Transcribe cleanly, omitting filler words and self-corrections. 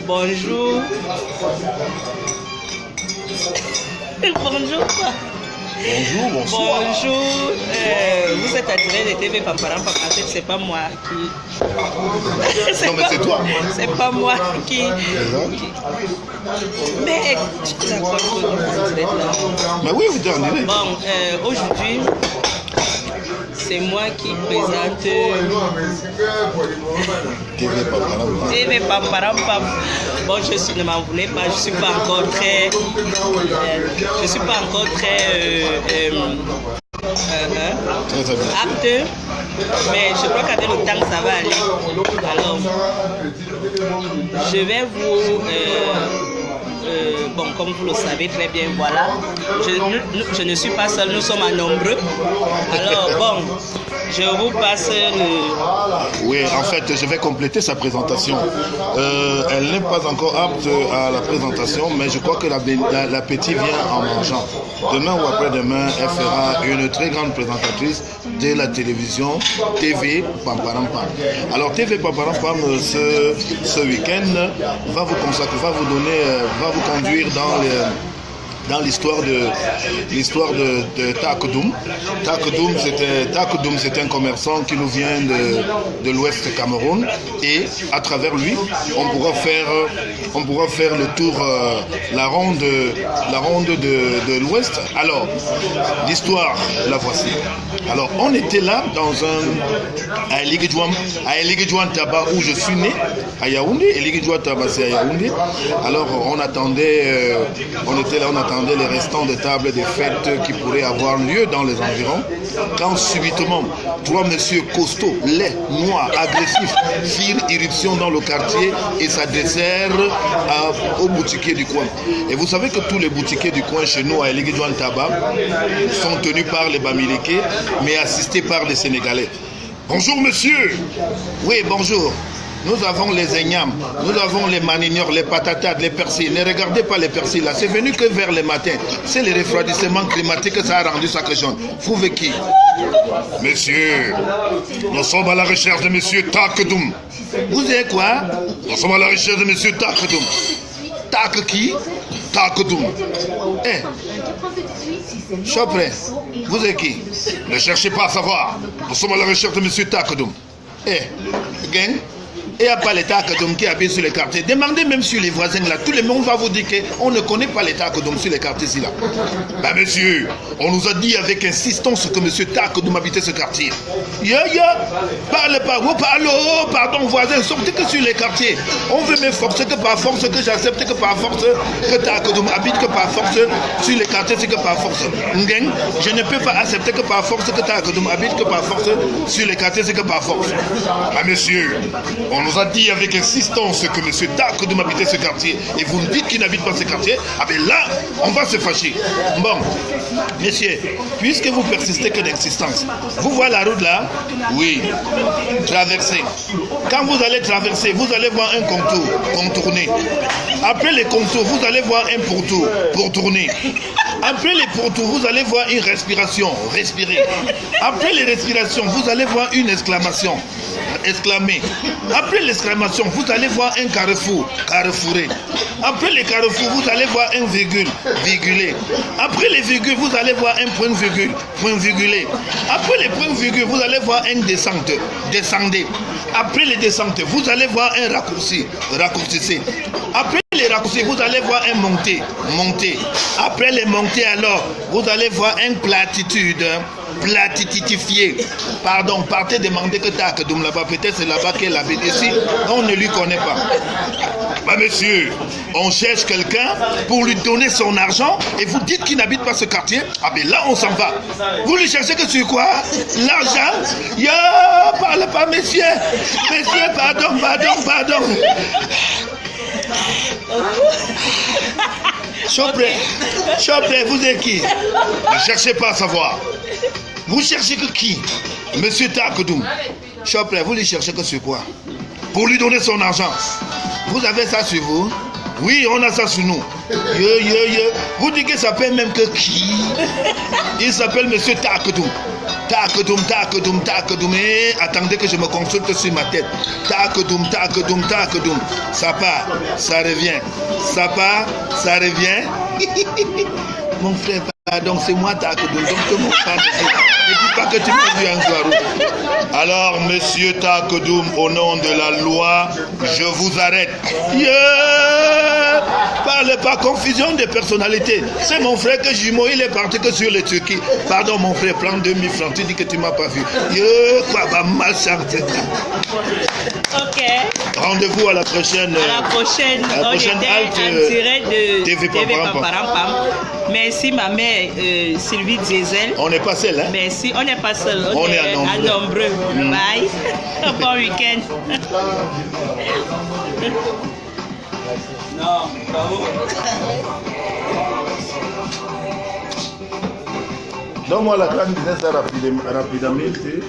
Bonjour. Bonjour quoi. Bonjour, bonsoir. Bonjour. Vous êtes attiré de TV Pamparam. En fait, c'est pas moi qui. Non, mais c'est toi. C'est pas moi qui. Mais mais oui, vous êtes en direct. Bon, aujourd'hui, c'est moi qui présente TV Pamparam. Bon, ne m'en voulez pas, je suis pas encore très apte, mais je crois qu'avec le temps ça va aller. Alors, je vais vous bon, comme vous le savez très bien, voilà, je ne suis pas seul, nous sommes à nombreux. Alors, bon, je vous passe le... Oui, en fait, je vais compléter sa présentation. Elle n'est pas encore apte à la présentation, mais je crois que l'appétit vient en mangeant. Demain ou après-demain, elle fera une très grande présentatrice de la télévision TV Pamparam Pam. Alors, TV Pamparam Pam, ce week-end, va vous consacrer, va vous conduire dans l'histoire de Takdoum. Takdoum, c'est un commerçant qui nous vient de l'ouest Cameroun, et à travers lui, on pourra faire le tour, la ronde de l'ouest. Alors, l'histoire, la voici. Alors, on était là à Eligidjouan Taba, où je suis né, à Yaoundé. Eligidjouan Taba, c'est à Yaoundé. Alors, on attendait les restants de tables des fêtes qui pourraient avoir lieu dans les environs, quand subitement, trois messieurs costauds, laids, noirs, agressifs, firent irruption dans le quartier et s'adressèrent aux boutiquiers du coin. Et vous savez que tous les boutiquiers du coin chez nous à Eligidjouan Taba sont tenus par les Bamileke, mais assistés par les Sénégalais. Bonjour monsieur. Oui, bonjour. Nous avons les Enyam, nous avons les manignors, les patatades, les persil. Ne regardez pas les persils là, c'est venu que vers le matin. C'est le refroidissement climatique que ça a rendu ça que jaune. Vous avec qui? Monsieur, nous sommes à la recherche de monsieur Takdoum. Vous êtes quoi? Nous sommes à la recherche de monsieur Takdoum. Tak qui? Takdoum. Chopre, vous êtes qui? Ne cherchez pas à savoir. Nous sommes à la recherche de monsieur Takdoum. Gang? Et il n'y a pas l'État Takdoum qui habite sur les quartiers. Demandez même sur les voisins là. Tout le monde va vous dire qu'on ne connaît pas l'État Takdoum sur les quartiers ici là. Ben monsieur, on nous a dit avec insistance que monsieur Takdoum habitait ce quartier. Parle pas, vous parlez, oh, pardon voisin, sortez que sur les quartiers. On veut me forcer que par force, que j'accepte que par force, que Takdoum habite que par force sur les quartiers, c'est que par force. Je ne peux pas accepter que par force, que Takdoum habite que par force sur les quartiers, c'est que par force. Ben monsieur, on nous a dit avec insistance que M. Takdoum habitait ce quartier et vous me dites qu'il n'habite pas ce quartier. Ah ben là, on va se fâcher. Bon, messieurs, puisque vous persistez que d'insistance, vous voyez la route là? Oui, traversez. Quand vous allez traverser, vous allez voir un contour, contourner. Après les contours, vous allez voir un pourtour, pourtourner. Après les pourtours, vous allez voir une respiration, respirer. Après les respirations, vous allez voir une exclamation, exclamer. Après l'exclamation, vous allez voir un carrefour, carrefourer. Après les carrefours, vous allez voir un virgule, virguler. Après les virgules, vous allez voir un point virgule, point virgulé. Après les points virgules, vous allez voir un descente, descendez. Après les descentes, vous allez voir un raccourci, raccourcissez. Après les raccourcis, vous allez voir un monté, monté. Après les montées, alors, vous allez voir un platitude, platitifié. Pardon, partez demander que Takdoum là-bas, peut-être c'est là-bas qu'elle habite. Ici, on ne lui connaît pas. Bah monsieur, on cherche quelqu'un pour lui donner son argent et vous dites qu'il n'habite pas ce quartier. Ah ben là, on s'en va. Vous lui cherchez que sur quoi? L'argent? Parle pas, messieurs. Messieurs, pardon, pardon, pardon. Chopré, vous êtes qui? Ne cherchez pas à savoir. Vous cherchez que qui? Monsieur Takdoum. Chopré, vous lui cherchez que sur quoi? Pour lui donner son argent. Vous avez ça sur vous? Oui, on a ça sur nous. Vous dites qu'il s'appelle même que qui? Il s'appelle monsieur Takdoum. Tac-doum, tac-doum, tac-doum. Et attendez que je me consulte sur ma tête. Tac-doum, tac-doum, tac-doum. Ça part, ça revient. Ça part, ça revient. Mon frère, pardon, c'est moi tac-doum. Donc tout le monde parle. Ne dis pas que tu m'as vu encore. Alors, monsieur Tac-doum, au nom de la loi, je vous arrête. Yeah! Parlez pas, confusion de personnalité. C'est mon frère que jumeau, il est parti que sur les Turquie. Pardon, mon frère, prends 2000 francs. Tu dis que tu m'as pas vu. Yeah, quoi, bah, mal chanté. Ok. Rendez-vous à la prochaine. À la prochaine halte. En direct de TV Pamparampam. Merci ma mère Sylvie Diesel. On n'est pas seul, hein? Merci, on n'est pas seul. On est à nombreux. Bye. Bon week-end. Non, bravo. Donc moi la grande business rapidement, c'est